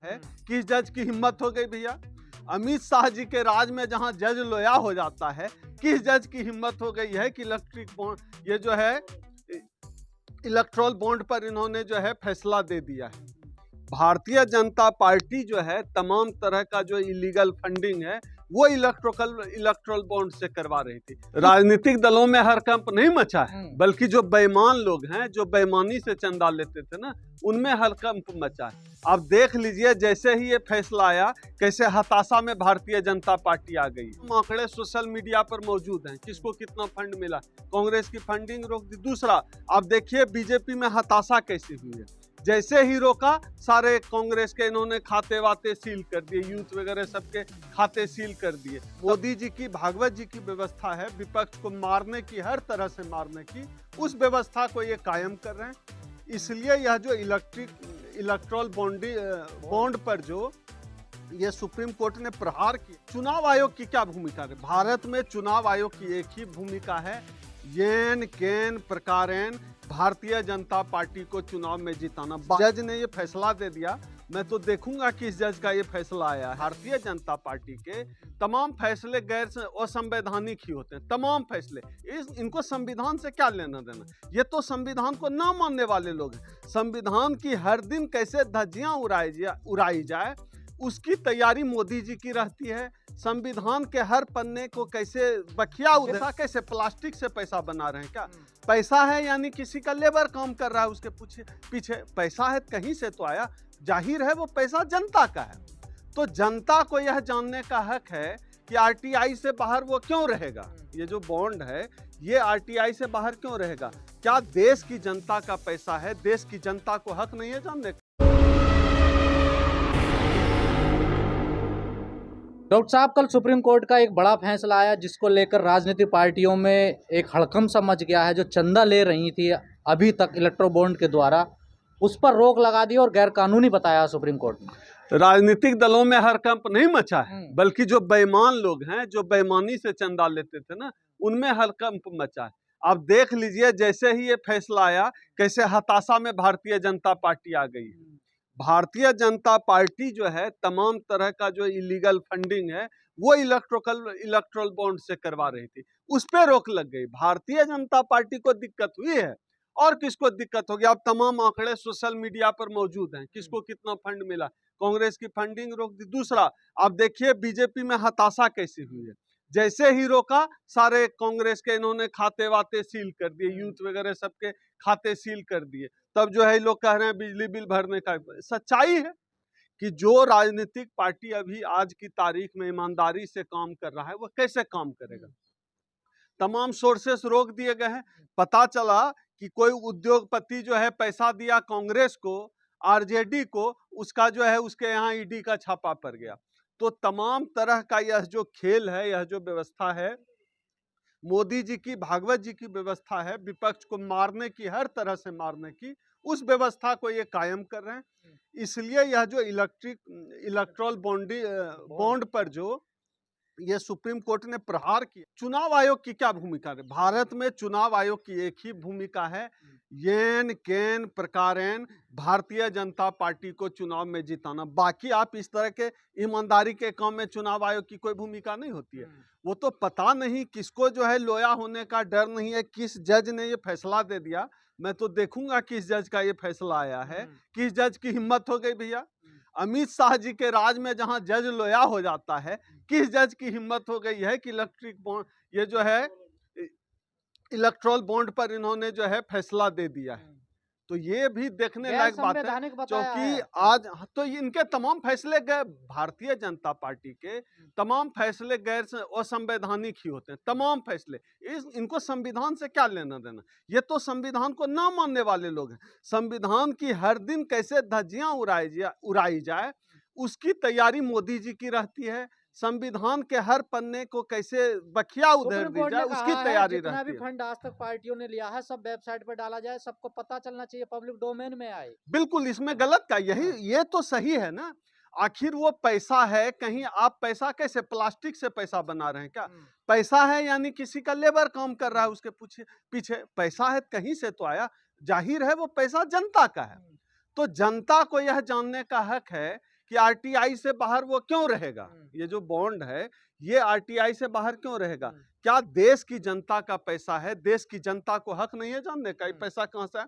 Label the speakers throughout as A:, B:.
A: है कि जज की हिम्मत हो गई भैया। अमित शाह जी के राज में जहां जज लोया हो जाता है, किस जज की हिम्मत हो गई है कि इलेक्ट्रिक बॉन्ड ये जो है इलेक्ट्रल बॉन्ड पर इन्होंने जो है फैसला दे दिया है। भारतीय जनता पार्टी जो है तमाम तरह का जो इलीगल फंडिंग है वो इलेक्ट्रल बॉन्ड से करवा रही थी। राजनीतिक दलों में हड़कंप नहीं मचा है, बल्कि जो बेईमान लोग हैं जो बेईमानी से चंदा लेते थे ना, उनमें हड़कंप मचा है। आप देख लीजिए जैसे ही ये फैसला आया कैसे हताशा में भारतीय जनता पार्टी आ गई। आंकड़े सोशल मीडिया पर मौजूद हैं, किसको कितना फंड मिला, कांग्रेस की फंडिंग रोक दी। दूसरा आप देखिए बीजेपी में हताशा कैसी हुई है। जैसे ही रोका सारे कांग्रेस के इन्होंने खाते वाते सील कर दिए, यूथ वगैरह सबके खाते सील कर दिए। मोदी जी की भागवत जी की व्यवस्था है विपक्ष को मारने की, हर तरह से मारने की, उस व्यवस्था को ये कायम कर रहे हैं। इसलिए यह जो इलेक्ट्रल बॉन्ड पर जो ये सुप्रीम कोर्ट ने प्रहार किया। चुनाव आयोग की क्या भूमिका है भारत में? चुनाव आयोग की एक ही भूमिका है, येन केन प्रकारेण भारतीय जनता पार्टी को चुनाव में जिताना। जज ने ये फैसला दे दिया, मैं तो देखूंगा कि इस जज का ये फैसला आया है। भारतीय जनता पार्टी के तमाम फैसले गैर असंवैधानिक ही होते हैं, तमाम फैसले। इनको संविधान से क्या लेना देना? ये तो संविधान को ना मानने वाले लोग हैं। संविधान की हर दिन कैसे धज्जियां उड़ाई जाए उसकी तैयारी मोदी जी की रहती है। संविधान के हर पन्ने को कैसे बखिया उधेरा, कैसे प्लास्टिक से पैसा बना रहे हैं क्या? पैसा है यानी किसी का लेबर काम कर रहा है, उसके पीछे पैसा है, कहीं से तो आया, जाहिर है वो पैसा जनता का है। तो जनता को यह जानने का हक है कि आरटीआई से बाहर वो क्यों रहेगा। ये जो बॉन्ड है ये आरटीआई से बाहर क्यों रहेगा? क्या देश की जनता का पैसा है? देश की जनता को हक नहीं है जानने का?
B: डॉक्टर साहब, कल सुप्रीम कोर्ट का एक बड़ा फैसला आया जिसको लेकर राजनीतिक पार्टियों में एक हड़कंप समझ गया है। जो चंदा ले रही थी अभी तक इलेक्ट्रो बॉन्ड के द्वारा, उस पर रोक लगा दी और गैरकानूनी बताया सुप्रीम कोर्ट ने।
A: राजनीतिक दलों में हड़कंप नहीं मचा है, बल्कि जो बेईमान लोग हैं जो बेईमानी से चंदा लेते थे ना, उनमें हड़कंप मचा है। आप देख लीजिए जैसे ही ये फैसला आया कैसे हताशा में भारतीय जनता पार्टी आ गई। भारतीय जनता पार्टी जो है तमाम तरह का जो इलीगल फंडिंग है वो इलेक्ट्रल बॉन्ड से करवा रही थी, उस पर रोक लग गई। भारतीय जनता पार्टी को दिक्कत हुई है और किसको दिक्कत होगी? आप तमाम आंकड़े सोशल मीडिया पर मौजूद हैं, किसको कितना फंड मिला, कांग्रेस की फंडिंग रोक दी। दूसरा आप देखिए बीजेपी में हताशा कैसी हुई है। जैसे ही रोका सारे कांग्रेस के इन्होंने खाते वाते सील कर दिए, यूथ वगैरह सबके खाते सील कर दिए। तब जो है लोग कह रहे हैं बिजली बिल भरने का। सच्चाई है कि जो राजनीतिक पार्टी अभी आज की तारीख में ईमानदारी से काम कर रहा है वो कैसे काम करेगा? तमाम सोर्सेस रोक दिए गए हैं। पता चला कि कोई उद्योगपति जो है पैसा दिया कांग्रेस को, आरजेडी को, उसका जो है उसके यहाँ ईडी का छापा पड़ गया। तो तमाम तरह का यह जो खेल है, यह जो व्यवस्था है, मोदी जी की भागवत जी की व्यवस्था है विपक्ष को मारने की, हर तरह से मारने की, उस व्यवस्था को ये कायम कर रहे हैं। इसलिए यह जो इलेक्ट्रल बॉन्ड पर जो ये सुप्रीम कोर्ट ने प्रहार किया। चुनाव आयोग की क्या भूमिका है भारत में? चुनाव आयोग की एक ही भूमिका है, येन केन प्रकारेण भारतीय जनता पार्टी को चुनाव में जिताना। बाकी आप इस तरह के ईमानदारी के काम में चुनाव आयोग की कोई भूमिका नहीं होती है। वो तो पता नहीं किसको जो है लोया होने का डर नहीं है, किस जज ने ये फैसला दे दिया। मैं तो देखूंगा किस जज का ये फैसला आया है, किस जज की हिम्मत हो गई भैया। अमित शाह जी के राज में जहां जज लोया हो जाता है, किस जज की हिम्मत हो गई है कि इलेक्ट्रिक बॉन्ड ये जो है इलेक्ट्रल बॉन्ड पर इन्होंने जो है फैसला दे दिया है। तो ये भी देखने लायक बात है, क्योंकि आज तो इनके तमाम फैसले भारतीय जनता पार्टी के तमाम फैसले गैर असंवैधानिक ही होते हैं, तमाम फैसले। इनको संविधान से क्या लेना देना? ये तो संविधान को ना मानने वाले लोग हैं। संविधान की हर दिन कैसे धज्जियां उड़ाई जाए उसकी तैयारी मोदी जी की रहती है। संविधान के हर पन्ने को कैसे बखिया उधेड़ दी जाए उसकी तैयारी रहती है।
B: जितना भी फंड आज तक पार्टियों ने लिया है सब वेबसाइट पर डाला जाए, सबको पता चलना चाहिए, पब्लिक डोमेन में आए।
A: बिल्कुल, इसमें गलत का ये तो सही है ना। आखिर वो पैसा है, कहीं आप पैसा कैसे प्लास्टिक से पैसा बना रहे हैं क्या? पैसा है यानी किसी का लेबर काम कर रहा है, उसके पीछे पैसा है, कहीं से तो आया, जाहिर है वो पैसा जनता का है। तो जनता को यह जानने का हक है कि आरटीआई से बाहर वो क्यों रहेगा, ये जो बॉन्ड है ये आरटीआई से बाहर क्यों रहेगा? क्या देश की जनता का पैसा है? देश की जनता को हक नहीं है जानने का ये पैसा कहां से है?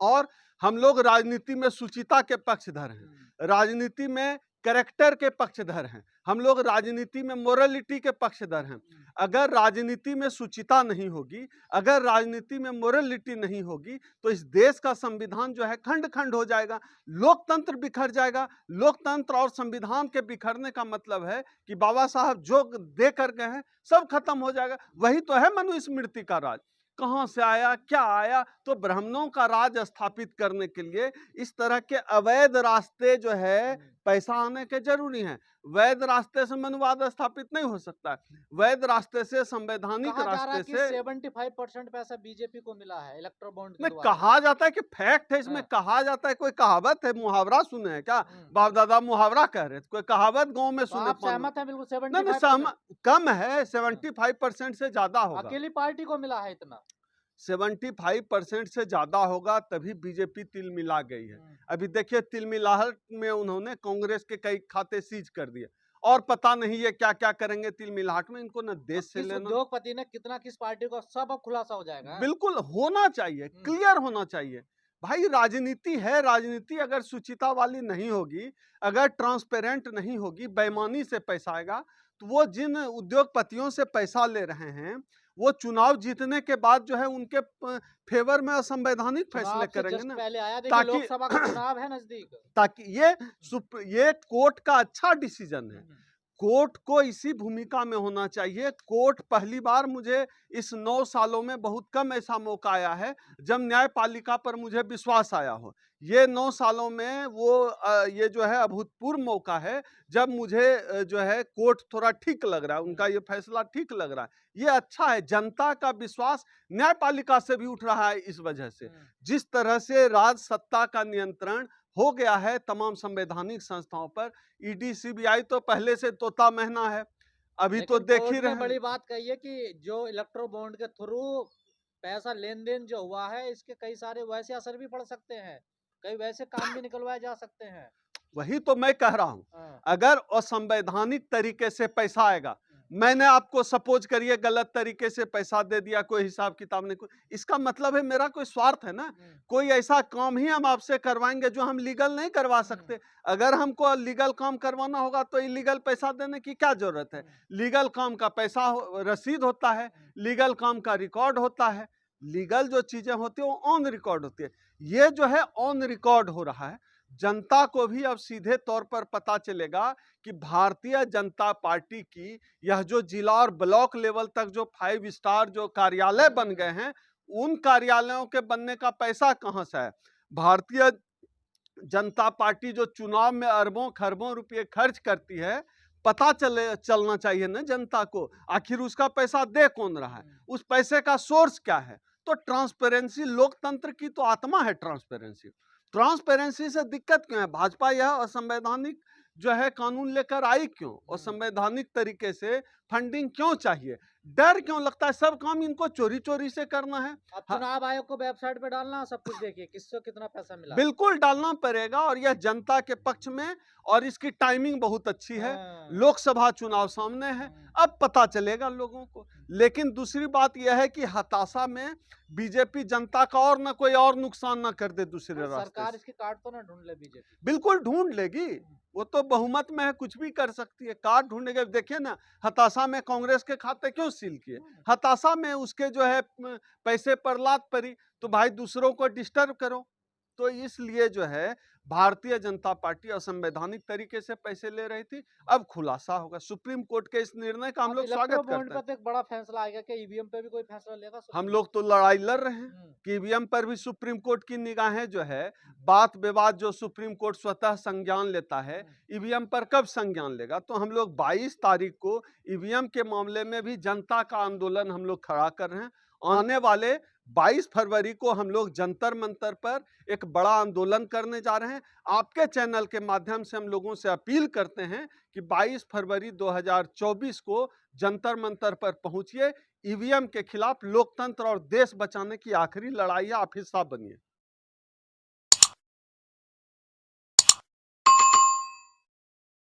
A: और हम लोग राजनीति में सुचिता के पक्षधर हैं, राजनीति में कैरेक्टर के पक्षधर हैं, हम लोग राजनीति में मोरलिटी के पक्षधर हैं। अगर राजनीति में सुचिता नहीं होगी, अगर राजनीति में मोरलिटी नहीं होगी, तो इस देश का संविधान जो है खंड खंड हो जाएगा, लोकतंत्र बिखर जाएगा। लोकतंत्र और संविधान के बिखरने का मतलब है कि बाबा साहब जो दे कर गए हैं सब खत्म हो जाएगा। वही तो है मनुस्मृति का राज। कहां से आया, क्या आया? तो ब्राह्मणों का राज स्थापित करने के लिए इस तरह के अवैध रास्ते जो है पैसा आने के जरूरी हैं। वैध रास्ते से मनुवाद स्थापित नहीं हो सकता, वैध रास्ते से, संवैधानिक रास्ते से।
B: 75% पैसा बीजेपी को मिला है इलेक्ट्रो बॉन्ड के
A: में
B: द्वारा।
A: कहा जाता है कि फैक्ट है, इसमें कहा जाता है, कोई कहावत है, मुहावरा सुने हैं क्या? बाप दादा मुहावरा कह रहे थे, कोई कहावत गांव में सुने?
B: आप सहमत हैं बिल्कुल? 75
A: नहीं, सहमत कम है, 75% से ज्यादा होगा।
B: अकेली पार्टी को मिला है इतना?
A: 75% से ज्यादा होगा, तभी बीजेपी तिलमिला गई है। अभी देखिए तिलमिलाहट में उन्होंने कांग्रेस के कई खाते सीज कर दिए और पता नहीं ये क्या क्या करेंगे तिलमिलाहट में। इनको न देश से लेना,
B: उद्योगपति ने कितना किस पार्टी को, सब अब खुलासा हो जाएगा।
A: बिल्कुल होना चाहिए, क्लियर होना चाहिए। भाई राजनीति है, राजनीति अगर सुचिता वाली नहीं होगी, अगर ट्रांसपेरेंट नहीं होगी, बेईमानी से पैसा आएगा, तो वो जिन उद्योगपतियों से पैसा ले रहे हैं वो चुनाव जीतने के बाद जो है उनके फेवर में असंवैधानिक फैसले करेंगे ना।
B: पहले आया
A: ताकि
B: लोकसभा का चुनाव है नजदीक,
A: ताकि ये कोर्ट का अच्छा डिसीजन है। कोर्ट को इसी भूमिका में होना चाहिए। कोर्ट पहली बार, मुझे इस 9 सालों में बहुत कम ऐसा मौका आया है जब न्यायपालिका पर मुझे विश्वास आया हो। ये 9 सालों में वो ये जो है अभूतपूर्व मौका है जब मुझे जो है कोर्ट थोड़ा ठीक लग रहा है, उनका ये फैसला ठीक लग रहा है। ये अच्छा है, जनता का विश्वास न्यायपालिका से भी उठ रहा है इस वजह से। जिस तरह से राज सत्ता का नियंत्रण हो गया है तमाम संवैधानिक संस्थाओं पर, ईडी सीबीआई तो पहले से तोता महना है, अभी तो देख ही रहे हैं।
B: बड़ी बात कही है कि जो इलेक्ट्रो बॉन्ड के थ्रू पैसा लेन देन जो हुआ है, इसके कई सारे वैसे असर भी पड़ सकते हैं, कई वैसे काम भी निकलवाए जा सकते हैं।
A: वही तो मैं कह रहा हूं, अगर असंवैधानिक तरीके से पैसा आएगा, मैंने आपको सपोज करिए गलत तरीके से पैसा दे दिया, कोई हिसाब किताब नहीं, इसका मतलब है मेरा कोई स्वार्थ है ना। कोई ऐसा काम ही हम आपसे करवाएंगे जो हम लीगल नहीं करवा सकते। अगर हमको लीगल काम करवाना होगा तो इलीगल पैसा देने की क्या जरूरत है? लीगल काम का पैसा रसीद होता है, लीगल काम का रिकॉर्ड होता है, लीगल जो चीजें होती है वो ऑन रिकॉर्ड होती है। ये जो है ऑन रिकॉर्ड हो रहा है। जनता को भी अब सीधे तौर पर पता चलेगा कि भारतीय जनता पार्टी की यह जो जिला और ब्लॉक लेवल तक जो 5 स्टार जो कार्यालय बन गए हैं, उन कार्यालयों के बनने का पैसा कहां से है? भारतीय जनता पार्टी जो चुनाव में अरबों खरबों रुपए खर्च करती है, पता चलना चाहिए ना जनता को, आखिर उसका पैसा दे कौन रहा है, उस पैसे का सोर्स क्या है। तो ट्रांसपेरेंसी, लोकतंत्र की तो आत्मा है ट्रांसपेरेंसी। ट्रांसपेरेंसी से दिक्कत क्यों है? भाजपा यह असंवैधानिक जो है कानून लेकर आई क्यों, और संवैधानिक तरीके से फंडिंग क्यों चाहिए? डर क्यों लगता है? सब काम इनको चोरी चोरी से करना है।
B: अब चुनाव आयोग को वेबसाइट पे डालना, सब कुछ देखिए किससे कितना पैसा मिला।
A: बिल्कुल डालना पड़ेगा, और यह जनता के पक्ष में, और इसकी टाइमिंग बहुत अच्छी है। लोकसभा चुनाव सामने है, अब पता चलेगा लोगों को। लेकिन दूसरी बात यह है कि हताशा में बीजेपी जनता का और न कोई और नुकसान न कर दे दूसरे रास्ते।
B: सरकार इसकी काट तो ना ढूंढ ले बीजेपी?
A: बिल्कुल ढूंढ लेगी, वो तो बहुमत में है, कुछ भी कर सकती है, काट ढूंढेगा। देखिए ना, हताशा में कांग्रेस के खाते क्यों सील किए? हताशा में उसके जो है पैसे पर लात पड़ी, तो भाई दूसरों को डिस्टर्ब करो। तो इसलिए जो है भारतीय जनता पार्टी असंवैधानिक तरीके से पैसे ले रही थी, अब खुलासा होगा। सुप्रीम कोर्ट के इस निर्णय का हम लोग स्वागत करते हैं।
B: एक बड़ा फैसला आएगा कि ईवीएम पे भी कोई फैसला लेगा?
A: हम लोग तो लड़ाई लड़ रहे हैं कि ईवीएम पर भी सुप्रीम कोर्ट की निगाहें जो है, बात विवाद जो सुप्रीम कोर्ट स्वतः संज्ञान लेता है, ईवीएम पर कब संज्ञान लेगा? तो हम लोग 22 तारीख को ईवीएम के मामले में भी जनता का आंदोलन हम लोग खड़ा कर रहे हैं। आने वाले 22 फरवरी को हम लोग जंतर मंतर पर एक बड़ा आंदोलन करने जा रहे हैं। आपके चैनल के माध्यम से हम लोगों से अपील करते हैं कि 22 फरवरी 2024 को जंतर मंतर पर पहुंचिए। ईवीएम के खिलाफ लोकतंत्र और देश बचाने की आखिरी लड़ाई है, आप हिस्सा बनिए।